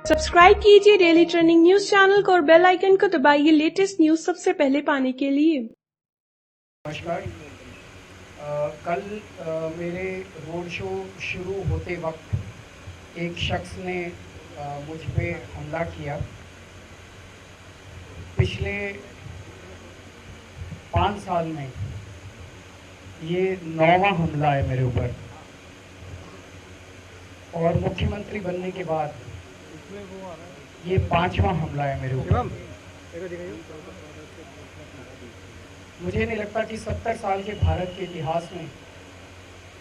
Subscribe कीजिए daily trending news channel को और बेल आइकन को दबाइए लेटेस्ट न्यूज सबसे पहले पाने के लिए। नमस्कार। कल मेरे रोड शो शुरू होते वक्त एक शख्स ने मुझ पे हमला किया। पिछले 5 साल में ये 9वां हमला है मेरे ऊपर और मुख्यमंत्री बनने के बाद ये 5वां हमला है मेरे ऊपर। मुझे नहीं लगता कि 70 साल के भारत के इतिहास में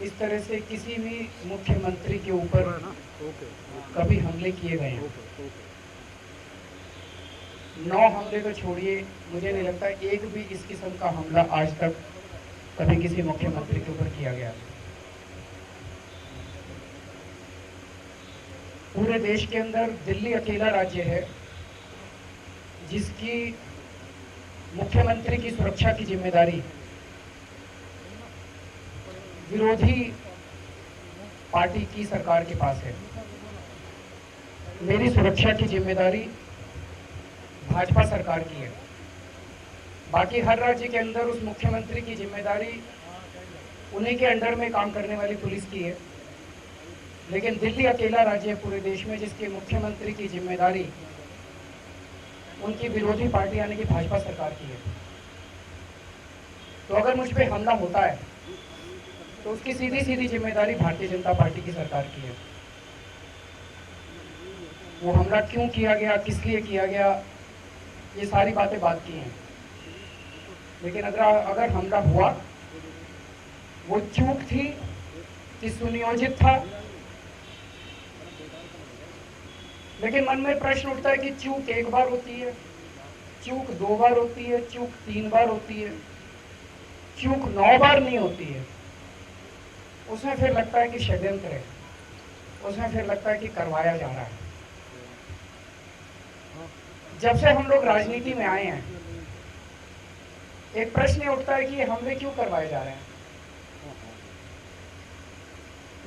इस तरह से किसी भी मुख्यमंत्री के ऊपर कभी हमले किए गए हैं। 9 हमले तो छोड़िए, मुझे नहीं लगता एक भी इस किस्म का हमला आज तक कभी किसी मुख्यमंत्री के ऊपर किया गया। पूरे देश के अंदर दिल्ली अकेला राज्य है जिसकी मुख्यमंत्री की सुरक्षा की जिम्मेदारी विरोधी पार्टी की सरकार के पास है। मेरी सुरक्षा की जिम्मेदारी भाजपा सरकार की है। बाकी हर राज्य के अंदर उस मुख्यमंत्री की जिम्मेदारी उन्हीं के अंडर में काम करने वाली पुलिस की है, लेकिन दिल्ली अकेला राज्य है पूरे देश में जिसके मुख्यमंत्री की जिम्मेदारी उनकी विरोधी पार्टी यानी कि भाजपा सरकार की है। तो अगर मुझ पे हमला होता है तो उसकी सीधी सीधी जिम्मेदारी भारतीय जनता पार्टी की सरकार की है। वो हमला क्यों किया गया, किस लिए किया गया, ये सारी बातें बात की हैं, लेकिन अगर हमला हुआ वो चूक थी कि सुनियोजित था। लेकिन मन में प्रश्न उठता है कि चूक एक बार होती है, चूक 2 बार होती है, चूक 3 बार होती है, चूक 9 बार नहीं होती है। उसमें फिर लगता है कि षड्यंत्र है, उसमें फिर लगता है कि करवाया जा रहा है। जब से हम लोग राजनीति में आए हैं एक प्रश्न उठता है कि ये हमले क्यों करवाए जा रहे हैं।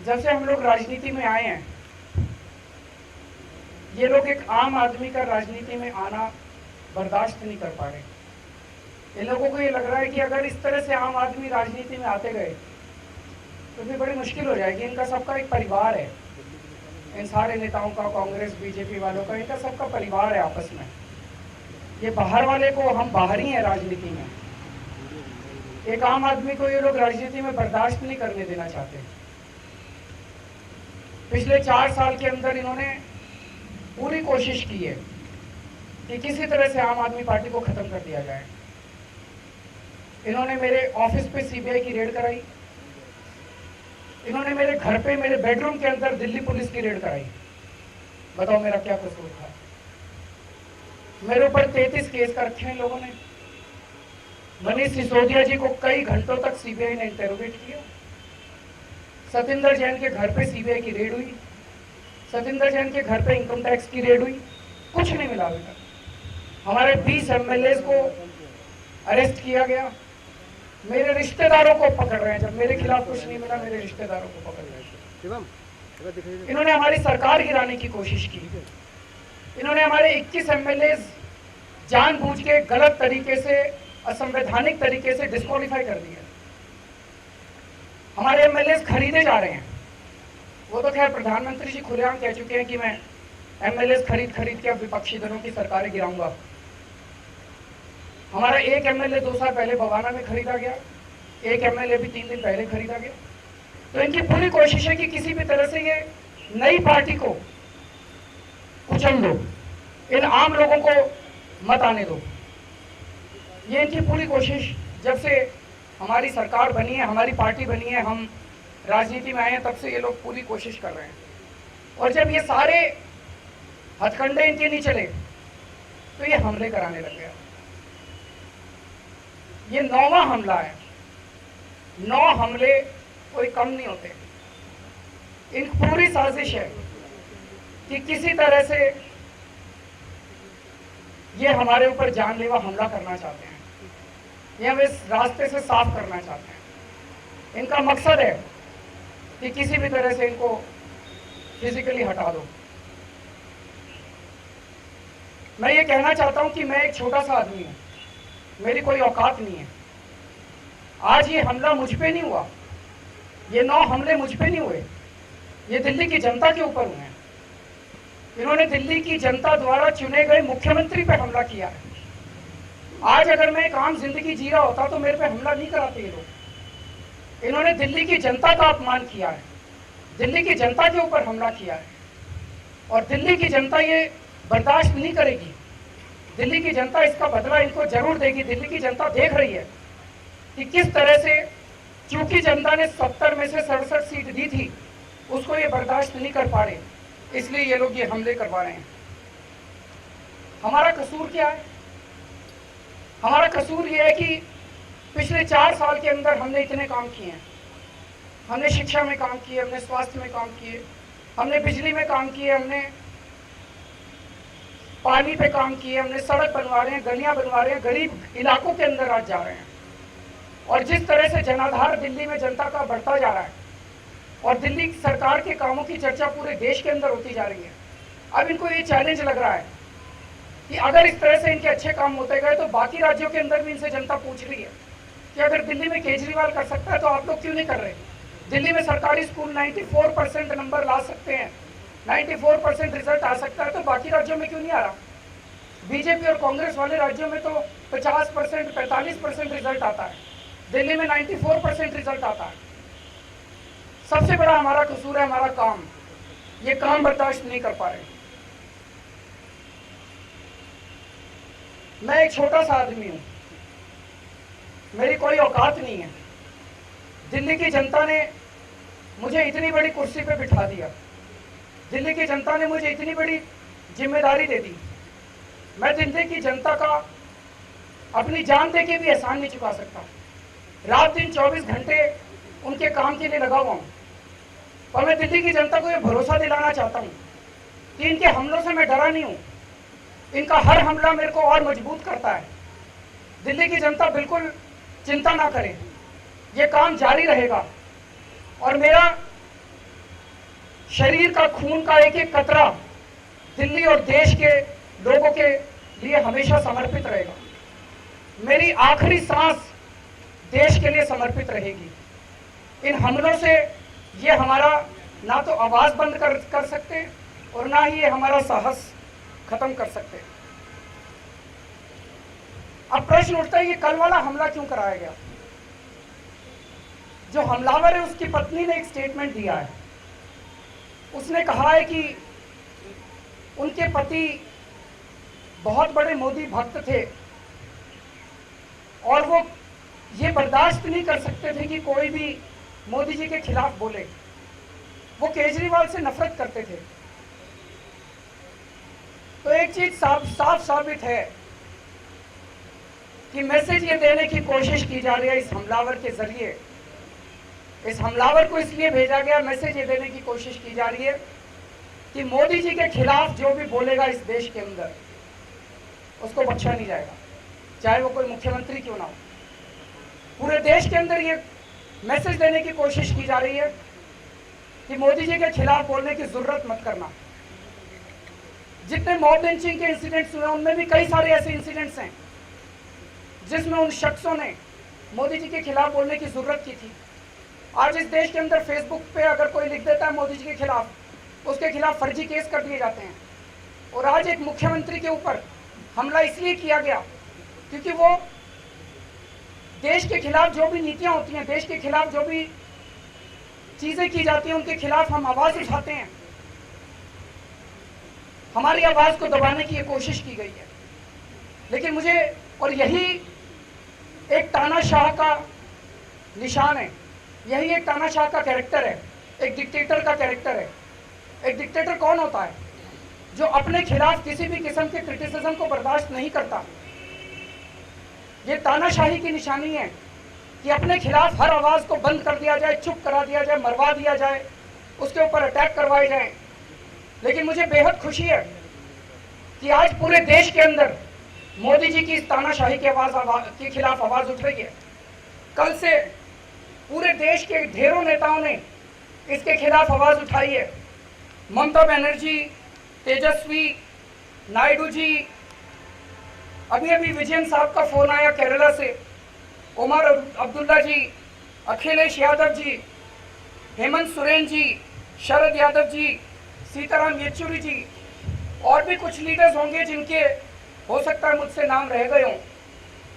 जब से हम लोग राजनीति में आए हैं ये लोग एक आम आदमी का राजनीति में आना बर्दाश्त नहीं कर पा रहे। इन लोगों को ये लग रहा है कि अगर इस तरह से आम आदमी राजनीति में आते गए तो फिर बड़ी मुश्किल हो जाएगी। इनका सबका एक परिवार है, इन सारे नेताओं का, कांग्रेस बीजेपी वालों का, इनका सबका परिवार है आपस में। ये बाहर वाले को हम बाहर ही हैं राजनीति में। एक आम आदमी को ये लोग राजनीति में बर्दाश्त नहीं करने देना चाहते। पिछले 4 साल के अंदर इन्होंने पूरी कोशिश की है कि किसी तरह से आम आदमी पार्टी को खत्म कर दिया जाए। इन्होंने मेरे ऑफिस पे सीबीआई की रेड कराई, इन्होंने मेरे घर पे, मेरे बेडरूम के अंदर दिल्ली पुलिस की रेड कराई। बताओ मेरा क्या कसूर था। मेरे ऊपर 33 केस कर रखे हैं लोगों ने। मनीष सिसोदिया जी को कई घंटों तक सीबीआई ने इंटरोगेट किया। सतिंदर जैन के घर पे सीबीआई की रेड हुई, सतिंदर जैन के घर पे इनकम टैक्स की रेड हुई, कुछ नहीं मिला अभी तक। हमारे 20 एमएलए को अरेस्ट किया गया। मेरे रिश्तेदारों को पकड़ रहे हैं। जब मेरे खिलाफ कुछ नहीं मिला मेरे रिश्तेदारों को पकड़ रहे हैं। इन्होंने हमारी सरकार गिराने की कोशिश की। इन्होंने हमारे 21 एमएलए जानबूझ के गलत तरीके से, असंवैधानिक तरीके से डिस्क्वालीफाई कर दिया। हमारे एमएलए खरीदे जा रहे हैं। वो तो खैर प्रधानमंत्री जी खुलेआम कह चुके हैं कि मैं एमएलए खरीद के अब विपक्षी दलों की सरकारें गिराऊंगा। हमारा एक एमएलए 2 साल पहले बवाना में खरीदा गया, एक एमएलए भी 3 दिन पहले खरीदा गया। तो इनकी पूरी कोशिश है कि किसी भी तरह से ये नई पार्टी को कुचल दो, इन आम लोगों को मत आने दो। ये इनकी पूरी कोशिश। जब से हमारी सरकार बनी है, हमारी पार्टी बनी है, हम राजनीति में आए हैं, तब से ये लोग पूरी कोशिश कर रहे हैं। और जब ये सारे हथकंडे इनके नहीं चले तो ये हमले कराने लग गया। ये 9वां हमला है। 9 हमले कोई कम नहीं होते। इन पूरी साजिश है कि किसी तरह से ये हमारे ऊपर जानलेवा हमला करना चाहते हैं, ये हम इस रास्ते से साफ करना चाहते हैं। इनका मकसद है कि किसी भी तरह से इनको फिजिकली हटा दो। मैं ये कहना चाहता हूं कि मैं एक छोटा सा आदमी हूं, मेरी कोई औकात नहीं है। आज ये हमला मुझ पे नहीं हुआ, ये 9 हमले मुझ पे नहीं हुए, ये दिल्ली की जनता के ऊपर हुए हैं। इन्होंने दिल्ली की जनता द्वारा चुने गए मुख्यमंत्री पे हमला किया है। आज अगर मैं एक आम जिंदगी जी रहा होता तो मेरे पे हमला नहीं कराते ये लोग। इन्होंने दिल्ली की जनता का अपमान किया है, दिल्ली की जनता के ऊपर हमला किया है, और दिल्ली की जनता ये बर्दाश्त नहीं करेगी। दिल्ली की जनता इसका बदला इनको जरूर देगी। दिल्ली की जनता देख रही है कि किस तरह से, चूंकि जनता ने 70 में से 67 सीट दी थी, उसको ये बर्दाश्त नहीं कर पा रहे, इसलिए ये लोग ये हमले करवा रहे हैं। हमारा कसूर क्या है? हमारा कसूर ये है कि पिछले 4 साल के अंदर हमने इतने काम किए हैं। हमने शिक्षा में काम किए, हमने स्वास्थ्य में काम किए, हमने बिजली में काम किए, हमने पानी पे काम किए, हमने सड़क बनवा रहे हैं, गलियां बनवा रहे हैं, गरीब इलाकों के अंदर आज जा रहे हैं। और जिस तरह से जनाधार दिल्ली में जनता का बढ़ता जा रहा है और दिल्ली सरकार के कामों की चर्चा पूरे देश के अंदर होती जा रही है, अब इनको ये चैलेंज लग रहा है कि अगर इस तरह से इनके अच्छे काम होते गए तो बाकी राज्यों के अंदर भी इनसे जनता पूछ रही है कि अगर दिल्ली में केजरीवाल कर सकता है तो आप लोग क्यों नहीं कर रहे? दिल्ली में सरकारी स्कूल 94% नंबर ला सकते हैं, 94% रिजल्ट आ सकता है, तो बाकी राज्यों में क्यों नहीं आ रहा? बीजेपी और कांग्रेस वाले राज्यों में तो 50%, 45% रिजल्ट आता है, दिल्ली में 94% रिजल्ट आता है। सबसे बड़ा हमारा कसूर है हमारा काम। ये काम बर्दाश्त नहीं कर पा रहे। मैं एक छोटा सा आदमी हूं, मेरी कोई औकात नहीं है। दिल्ली की जनता ने मुझे इतनी बड़ी कुर्सी पे बिठा दिया, दिल्ली की जनता ने मुझे इतनी बड़ी जिम्मेदारी दे दी। मैं दिल्ली की जनता का अपनी जान दे के भी एहसान नहीं चुका सकता। रात दिन 24 घंटे उनके काम के लिए लगा हुआ हूं। और मैं दिल्ली की जनता को ये भरोसा दिलाना चाहता हूं कि इनके हमलों से मैं डरा नहीं हूं। इनका हर हमला मेरे को और मजबूत करता है। दिल्ली की जनता बिल्कुल चिंता ना करे, ये काम जारी रहेगा और मेरा शरीर का खून का एक एक कतरा दिल्ली और देश के लोगों के लिए हमेशा समर्पित रहेगा। मेरी आखिरी सांस देश के लिए समर्पित रहेगी। इन हमलों से ये हमारा ना तो आवाज बंद कर सकते और ना ही ये हमारा साहस खत्म कर सकते। अब प्रश्न उठता है कि कल वाला हमला क्यों कराया गया? जो हमलावर है उसकी पत्नी ने एक स्टेटमेंट दिया है। उसने कहा है कि उनके पति बहुत बड़े मोदी भक्त थे और वो ये बर्दाश्त नहीं कर सकते थे कि कोई भी मोदी जी के खिलाफ बोले। वो केजरीवाल से नफरत करते थे। तो एक चीज साफ साबित है कि मैसेज ये देने की कोशिश की जा रही है इस हमलावर के जरिए। इस हमलावर को इसलिए भेजा गया, मैसेज ये देने की कोशिश की जा रही है कि मोदी जी के खिलाफ जो भी बोलेगा इस देश के अंदर उसको बख्शा नहीं जाएगा, चाहे वो कोई मुख्यमंत्री क्यों ना हो। पूरे देश के अंदर ये मैसेज देने की कोशिश की जा रही है कि मोदी जी के खिलाफ बोलने की जरूरत मत करना। जितने मॉब लिंचिंग के इंसिडेंट्स हुए उनमें भी कई सारे ऐसे इंसिडेंट्स हैं जिसमें उन शख्सों ने मोदी जी के खिलाफ बोलने की जरूरत की थी। आज इस देश के अंदर फेसबुक पे अगर कोई लिख देता है मोदी जी के खिलाफ, उसके खिलाफ फर्जी केस कर दिए जाते हैं। और आज एक मुख्यमंत्री के ऊपर हमला इसलिए किया गया क्योंकि वो देश के खिलाफ जो भी नीतियां होती हैं, देश के खिलाफ जो भी चीजें की जाती हैं, उनके खिलाफ हम आवाज उठाते हैं। हमारी आवाज को दबाने की ये कोशिश की गई है। लेकिन मुझे, और यही एक तानाशाह का निशान है, यही एक तानाशाह का कैरेक्टर है, एक डिक्टेटर का कैरेक्टर है। एक डिक्टेटर कौन होता है? जो अपने खिलाफ किसी भी किस्म के क्रिटिसिज्म को बर्दाश्त नहीं करता। ये तानाशाही की निशानी है कि अपने खिलाफ हर आवाज को बंद कर दिया जाए, चुप करा दिया जाए, मरवा दिया जाए, उसके ऊपर अटैक करवाए जाए। लेकिन मुझे बेहद खुशी है कि आज पूरे देश के अंदर मोदी जी की इस तानाशाही के खिलाफ आवाज उठ रही है। कल से पूरे देश के ढेरों नेताओं ने इसके खिलाफ आवाज उठाई है। ममता बनर्जी, तेजस्वी, नायडू जी, अभी अभी विजयन साहब का फोन आया केरला से, उमर अब्दुल्ला जी, अखिलेश यादव जी, हेमंत सोरेन जी, शरद यादव जी, सीताराम येचुरी जी और भी कुछ लीडर्स होंगे जिनके हो सकता है मुझसे नाम रह गए हों।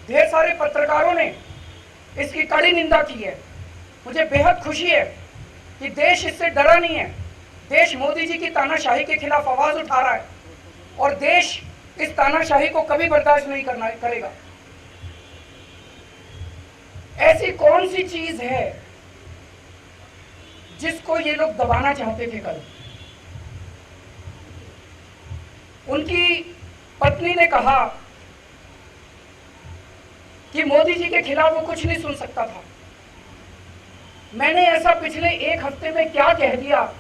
ढेर सारे पत्रकारों ने इसकी कड़ी निंदा की है। मुझे बेहद खुशी है कि देश इससे डरा नहीं है। देश मोदी जी की तानाशाही के खिलाफ आवाज उठा रहा है और देश इस तानाशाही को कभी बर्दाश्त नहीं करेगा। ऐसी कौन सी चीज है जिसको ये लोग दबाना चाहते थे कल? उनकी पत्नी ने कहा कि मोदी जी के खिलाफ वो कुछ नहीं सुन सकता था। मैंने ऐसा पिछले एक हफ्ते में क्या कह दिया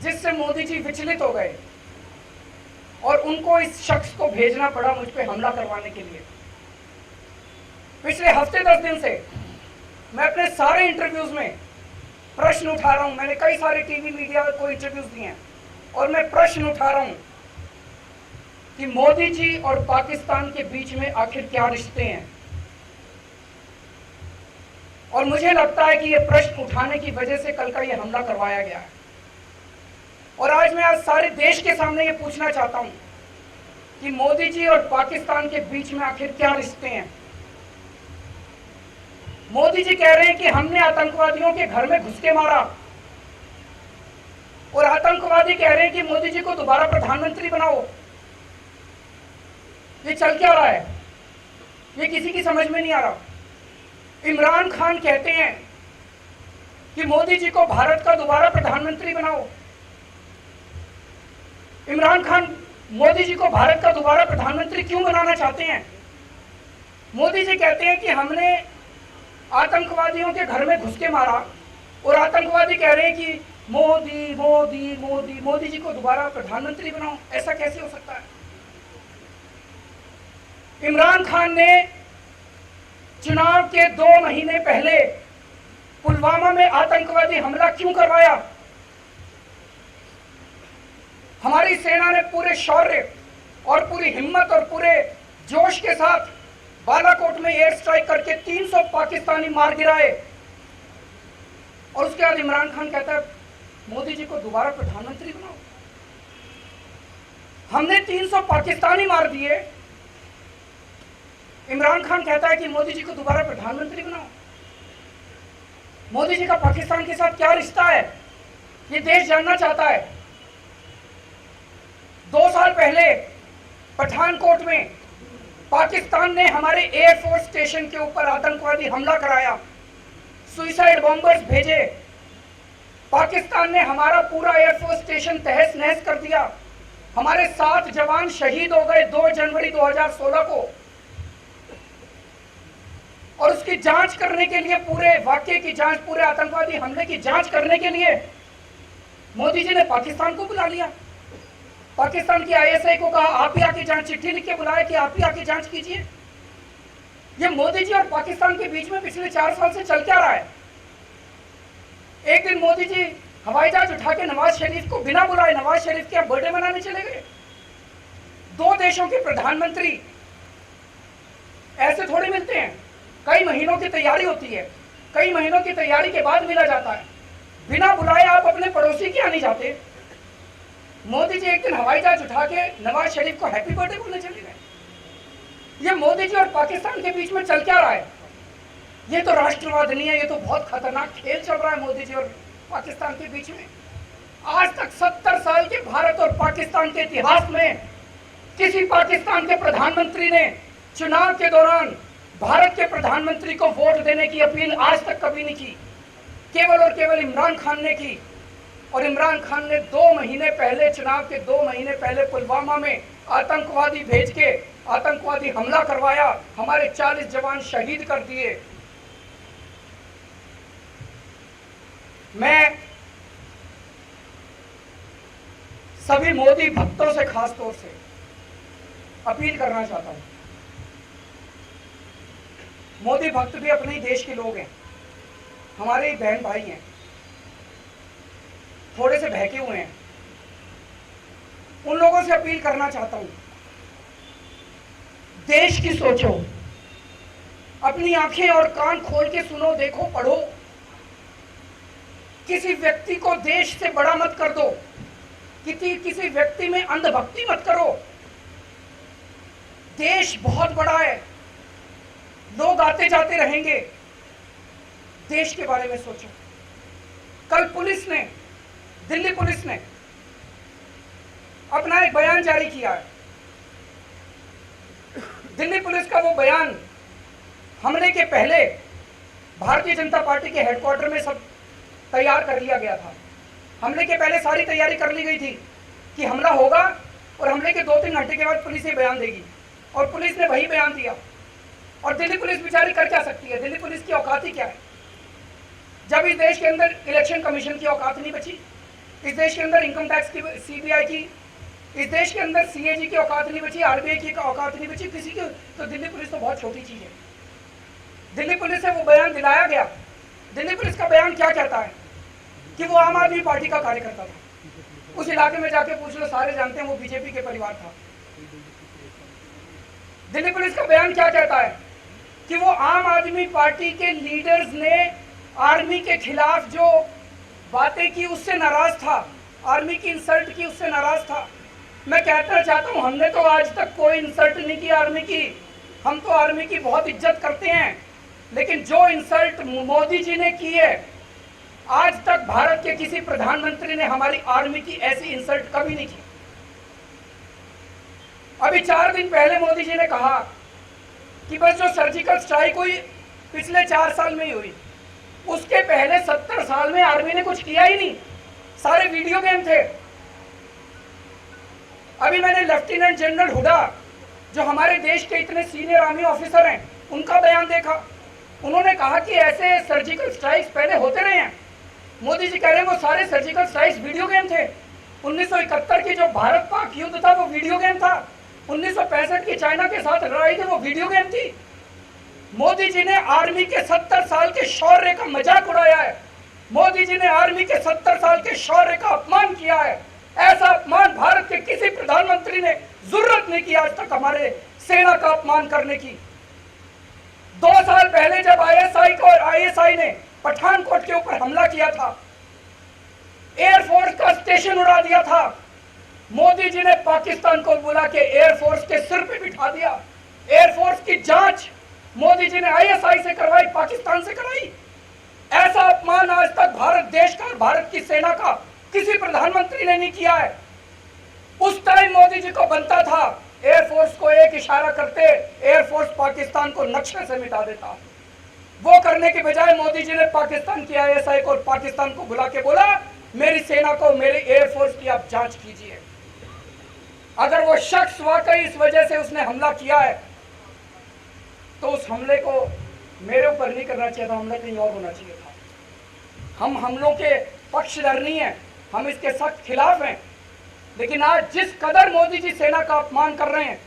जिससे मोदी जी विचलित हो गए और उनको इस शख्स को भेजना पड़ा मुझ पे हमला करवाने के लिए। पिछले हफ्ते 10 दिन से मैं अपने सारे इंटरव्यूज में प्रश्न उठा रहा हूं। मैंने कई सारे टीवी मीडिया को इंटरव्यूज दिए हैं और मैं प्रश्न उठा रहा हूं कि मोदी जी और पाकिस्तान के बीच में आखिर क्या रिश्ते हैं। और मुझे लगता है कि यह प्रश्न उठाने की वजह से कल का यह हमला करवाया गया है। और आज मैं सारे देश के सामने यह पूछना चाहता हूं कि मोदी जी और पाकिस्तान के बीच में आखिर क्या रिश्ते हैं। मोदी जी कह रहे हैं कि हमने आतंकवादियों के घर में घुस के मारा और आतंकवादी कह रहे हैं कि मोदी जी को दोबारा प्रधानमंत्री बनाओ। ये चल क्या रहा है? ये किसी की समझ में नहीं आ रहा। इमरान खान कहते हैं कि मोदी जी को भारत का दोबारा प्रधानमंत्री बनाओ। इमरान खान मोदी जी को भारत का दोबारा प्रधानमंत्री क्यों बनाना चाहते हैं? मोदी जी कहते हैं कि हमने आतंकवादियों के घर में घुस के मारा और आतंकवादी कह रहे हैं कि मोदी मोदी मोदी मोदी जी को दोबारा प्रधानमंत्री बनाओ। ऐसा कैसे हो सकता है? इमरान खान ने चुनाव के 2 महीने पहले पुलवामा में आतंकवादी हमला क्यों करवाया? हमारी सेना ने पूरे शौर्य और पूरी हिम्मत और पूरे जोश के साथ बालाकोट में एयर स्ट्राइक करके 300 पाकिस्तानी मार गिराए और उसके बाद इमरान खान कहता है मोदी जी को दोबारा प्रधानमंत्री बनाओ। हमने 300 पाकिस्तानी मार दिए, इमरान खान कहता है कि मोदी जी को दोबारा प्रधानमंत्री बनाओ। मोदी जी का पाकिस्तान के साथ क्या रिश्ता है, ये देश जानना चाहता है। 2 साल पहले पठानकोट में पाकिस्तान ने हमारे एयरफोर्स स्टेशन के ऊपर आतंकवादी हमला कराया, सुइसाइड बॉम्बर्स भेजे। पाकिस्तान ने हमारा पूरा एयरफोर्स स्टेशन तहस नहस कर दिया। हमारे 7 जवान शहीद हो गए 2 जनवरी 2016 को। और उसकी जांच करने के लिए, पूरे वाकये की जांच, पूरे आतंकवादी हमले की जांच करने के लिए मोदी जी ने पाकिस्तान को बुला लिया। पाकिस्तान की आईएसआई को कहा आप ही आके जांच, चिट्ठी लिख के बुलाया कि आप ही आके जांच कीजिए। ये मोदी जी और पाकिस्तान के बीच में पिछले 4 साल से चल क्या रहा है? एक दिन मोदी जी हवाई जहाज उठा के नवाज शरीफ को बिना बुलाए नवाज शरीफ के बर्थडे मनाने चले गए। 2 देशों के प्रधानमंत्री ऐसे थोड़ी मिलते हैं। कई महीनों की तैयारी होती है, कई महीनों की तैयारी के बाद मिला जाता है। बिना बुलाए आप अपने पड़ोसी क्यों नहीं जाते? मोदी जी एक दिन हवाई जहाज उठा के नवाज शरीफ को हैप्पी बर्थडे बोलने चले गए। ये मोदी जी और पाकिस्तान के बीच में चल क्या रहा है? ये तो राष्ट्रवाद नहीं है, ये तो बहुत खतरनाक खेल चल रहा है मोदी जी और पाकिस्तान के बीच में। आज तक 70 साल के भारत और पाकिस्तान के इतिहास में किसी पाकिस्तान के प्रधानमंत्री ने चुनाव के दौरान भारत के प्रधानमंत्री को वोट देने की अपील आज तक कभी नहीं की। केवल और केवल इमरान खान ने की। और इमरान खान ने 2 महीने पहले, चुनाव के 2 महीने पहले पुलवामा में आतंकवादी भेज के आतंकवादी हमला करवाया, हमारे 40 जवान शहीद कर दिए। मैं सभी मोदी भक्तों से खास तौर से अपील करना चाहता हूं। मोदी भक्त भी अपने ही देश के लोग हैं, हमारे ही बहन भाई हैं, थोड़े से बहके हुए हैं। उन लोगों से अपील करना चाहता हूं देश की सोचो, अपनी आंखें और कान खोल के सुनो, देखो, पढ़ो। किसी व्यक्ति को देश से बड़ा मत कर दो, किसी व्यक्ति में अंधभक्ति मत करो। देश बहुत बड़ा है, लोग आते जाते रहेंगे। देश के बारे में सोचो। कल पुलिस ने, दिल्ली पुलिस ने अपना एक बयान जारी किया है। दिल्ली पुलिस का वो बयान हमले के पहले भारतीय जनता पार्टी के हेडक्वार्टर में सब तैयार कर लिया गया था। हमले के पहले सारी तैयारी कर ली गई थी कि हमला होगा और हमले के 2-3 घंटे के बाद पुलिस ये बयान देगी, और पुलिस ने वही बयान दिया। और दिल्ली पुलिस बेचारी कर क्या सकती है? दिल्ली पुलिस की औकात ही क्या है? जब इस देश के अंदर इलेक्शन कमीशन की औकात नहीं बची, इस देश के अंदर इनकम टैक्स की, सीबीआई की, इस देश के अंदर सीएजी की औकात नहीं बची, आरबीआई की औकात नहीं बची किसी की, तो दिल्ली पुलिस तो बहुत छोटी चीज है। दिल्ली पुलिस से वो बयान दिलाया गया। दिल्ली पुलिस का बयान क्या कहता है? कि वो आम आदमी पार्टी का कार्यकर्ता था। उस इलाके में जाके पूछ लो, सारे जानते हैं वो बीजेपी के परिवार था। दिल्ली पुलिस का बयान क्या कहता है? कि वो आम आदमी पार्टी के लीडर्स ने आर्मी के खिलाफ जो बातें की उससे नाराज था, आर्मी की इंसल्ट की उससे नाराज था। मैं कहना चाहता हूं, हमने तो आज तक कोई इंसल्ट नहीं की आर्मी की, हम तो आर्मी की बहुत इज्जत करते हैं। लेकिन जो इंसल्ट मोदी जी ने की है, आज तक भारत के किसी प्रधानमंत्री ने हमारी आर्मी की ऐसी इंसल्ट कभी नहीं की। अभी 4 दिन पहले मोदी जी ने कहा कि बस जो सर्जिकल स्ट्राइक हुई पिछले 4 साल में ही हुई, उसके पहले 70 साल में आर्मी ने कुछ किया ही नहीं, सारे वीडियो गेम थे। अभी मैंने लेफ्टिनेंट जनरल हुडा, जो हमारे देश के इतने सीनियर आर्मी ऑफिसर हैं, उनका बयान देखा। उन्होंने कहा कि ऐसे सर्जिकल स्ट्राइक्स पहले होते रहे हैं। मोदी जी कह रहे हैं वो सारे सर्जिकल स्ट्राइक्स वीडियो गेम थे। 1971 की जो भारत पाक युद्ध था वो वीडियो गेम था। 1965 की चाइना के साथ लड़ाई थी वो वीडियो गेम थी। मोदी जी ने आर्मी के 70 साल के शौर्य का मजाक उड़ाया है। मोदी जी ने आर्मी के 70 साल के शौर्य का अपमान किया है। ऐसा अपमान भारत के किसी प्रधानमंत्री ने जरूरत नहीं की आज तक हमारे सेना का अपमान करने की। 2 साल पहले जब आईएसआई ने पठानकोट के ऊपर हमला किया था, एयरफोर्स का स्टेशन उड़ा दिया था, मोदी जी ने पाकिस्तान को बुला के एयरफोर्स के सिर पे बिठा दिया। एयरफोर्स की जांच मोदी जी ने आईएसआई से करवाई, पाकिस्तान से कराई। ऐसा अपमान आज तक भारत देश का और भारत की सेना का किसी प्रधानमंत्री ने नहीं किया है। उस टाइम मोदी जी को बनता था एयरफोर्स को एक इशारा करते एयरफोर्स पाकिस्तान को नक्शे से मिटा देता। वो करने के बजाय मोदी जी ने पाकिस्तान की आईएसआई को और पाकिस्तान को बुला के बोला, मेरी सेना को, मेरी एयरफोर्स की आप जांच कीजिए। अगर वो शख्स वाकई इस वजह से उसने हमला किया है तो उस हमले को मेरे ऊपर नहीं करना चाहिए था, हमला कहीं और होना चाहिए था। हम हमलों के पक्षधर नहीं है, हम इसके सख्त खिलाफ हैं। लेकिन आज जिस कदर मोदी जी सेना का अपमान कर रहे हैं,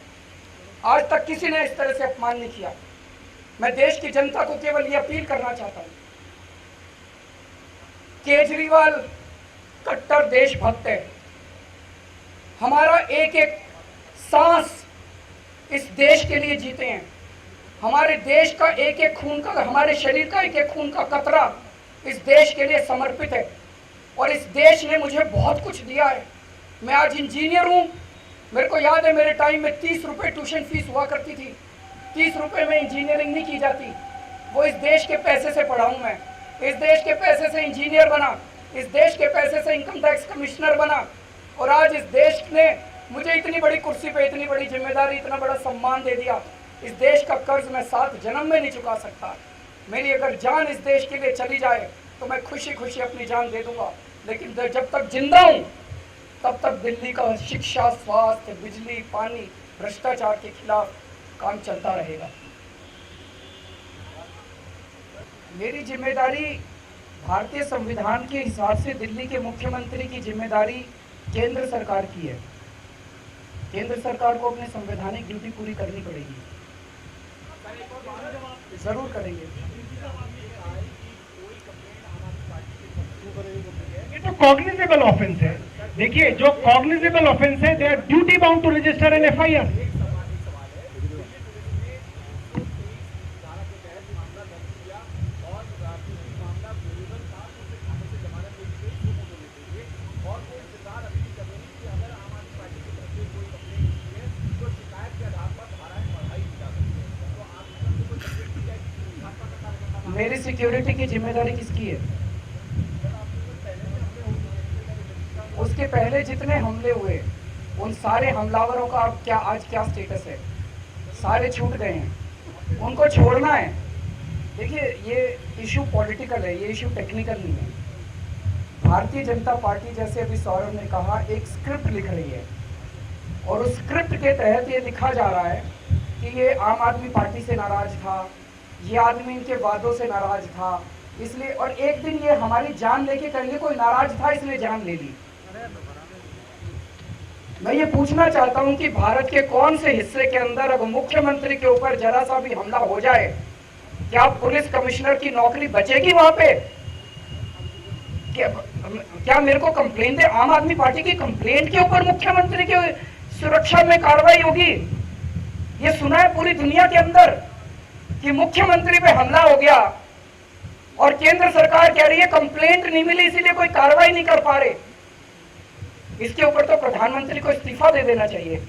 आज तक किसी ने इस तरह से अपमान नहीं किया। मैं देश की जनता को केवल ये अपील करना चाहता हूं, केजरीवाल कट्टर देशभक्त है। हमारा एक एक सांस इस देश के लिए जीते हैं। हमारे देश का एक एक खून का, हमारे शरीर का एक एक खून का कतरा इस देश के लिए समर्पित है। और इस देश ने मुझे बहुत कुछ दिया है। मैं आज इंजीनियर हूँ। मेरे को याद है मेरे टाइम में 30 रुपये ट्यूशन फीस हुआ करती थी। 30 रुपये में इंजीनियरिंग नहीं की जाती। वो इस देश के पैसे से पढ़ा हूँ मैं। इस देश के पैसे से इंजीनियर बना, इस देश के पैसे से इनकम टैक्स कमिश्नर बना। और आज इस देश ने मुझे इतनी बड़ी कुर्सी पे, इतनी बड़ी जिम्मेदारी, इतना बड़ा सम्मान दे दिया। इस देश का कर्ज मैं 7 जन्म में नहीं चुका सकता। मेरी अगर जान इस देश के लिए चली जाए तो मैं खुशी खुशी अपनी जान दे दूंगा। लेकिन जब तक जिंदा हूं तब तक दिल्ली का शिक्षा, स्वास्थ्य, बिजली, पानी, भ्रष्टाचार के खिलाफ काम चलता रहेगा। मेरी जिम्मेदारी भारतीय संविधान के हिसाब से दिल्ली के मुख्यमंत्री की जिम्मेदारी केंद्र सरकार की है। केंद्र सरकार को अपनी संवैधानिक ड्यूटी पूरी करनी पड़ेगी। जरूर करेंगे। ये तो कॉग्निजेबल ऑफेंस है। देखिए, जो कॉग्निजेबल ऑफेंस है, they are duty bound to register an FIR. Security की जिम्मेदारी किसकी है? उसके पहले जितने हमले हुए उन सारे हमलावरों का अब क्या आज क्या स्टेटस है? सारे छूट गए हैं, उनको छोड़ना है। देखिए ये इशू पॉलिटिकल है, ये इशू टेक्निकल नहीं है। भारतीय जनता पार्टी जैसे अभी सौरभ ने कहा एक स्क्रिप्ट लिख रही है और उस स्क्रिप्ट के तहत ये लिखा जा रहा है कि ये आम आदमी पार्टी से नाराज था, ये आदमी इनके वादों से नाराज था इसलिए, और एक दिन ये हमारी जान लेके कहेंगे कोई नाराज था इसलिए जान ले ली। मैं ये पूछना चाहता हूं कि भारत के कौन से हिस्से के अंदर अगर मुख्यमंत्री के ऊपर जरा सा भी हमला हो जाए क्या पुलिस कमिश्नर की नौकरी बचेगी वहां पे? क्या मेरे को कंप्लेन दे, आम आदमी पार्टी की कंप्लेंट के ऊपर मुख्यमंत्री की सुरक्षा में कार्रवाई होगी? ये सुना है पूरी दुनिया के अंदर कि मुख्यमंत्री पे हमला हो गया और केंद्र सरकार कह रही है कंप्लेंट नहीं मिली इसीलिए कोई कार्रवाई नहीं कर पा रहे। इसके ऊपर तो प्रधानमंत्री को इस्तीफा दे देना चाहिए।